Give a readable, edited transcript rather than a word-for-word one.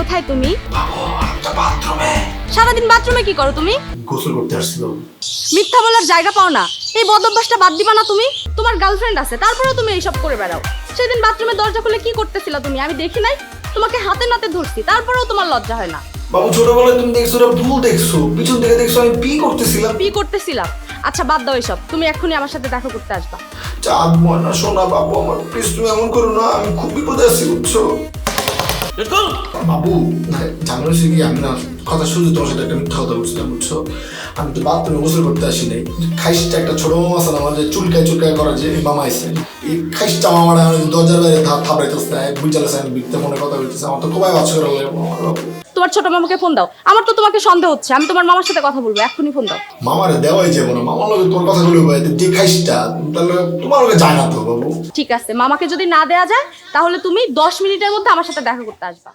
কোথায় তুমি? বাবু একটা বাথরুমে সারাদিন বাথরুমে কি করো তুমি? গোসল করতে আসছিল। মিথ্যা বলার জায়গা পাও না। এই বদ অভ্যাসটা বাদ দিবা না তুমি? তোমার গার্লফ্রেন্ড আছে, তারপরেও তুমি এইসব করে বেড়াও। সেদিন বাথরুমে দরজা খুলে কি করতেছিলা তুমি? আমি দেখি নাই? তোমাকে হাতে নাতে ধরছি, তারপরেও তোমার লজ্জা হয় না? বাবু ছোটবেলায় তুমি দেখছো, ওটা ভুল দেখছো, পিছন থেকে দেখছো আমি পি করতেছিলাম। কি করতেছিলাম? আচ্ছা বাদ দাও এসব, তুমি এক্ষুনি আমার সাথে দেখা করতে আসবা। চাঁদ ময়না সোনা বাবু আমার, প্লিজ তুমি এমন করো না, আমি খুব বিপদে আছি বুঝছো। বাবু জানো হচ্ছে কি, আমি না কথা শুনছি তোমার সাথে একটা মিথ্যা কথা বলছিলাম বুঝছো। আমি তো বাথরুমে গোসল করতে আসি নাই। খাইসটা একটা ছোট মামা আছে না, আমাদের চুলকায় চুলকায় করা যে মামা আছে, এই খাইসটা মামার দরজার বাইরে থাপড়াইতেছে, বুঝালেছে আমি মিথ্যা ফোনে কথা বলতেছি। আমার তো খুবই বাচ্চা করে লাগে আমার বাবু। তোমার ছোট মামাকে ফোন দাও, আমার তো তোমাকে সন্দেহ হচ্ছে। আমি তোমার মামার সাথে কথা বলবো, এক্ষুনি ফোন দাও। মামারে দেওয়াই যাবো না, মামার লগে তোর কথা বলবো, যে খাইসটা তাহলে তোমার লগে যায় না তো বাবু। ঠিক আছে, মামাকে যদি না দেয়া যায় তাহলে তুমি 10 মিনিটের মধ্যে আমার সাথে দেখা করতে আসবা।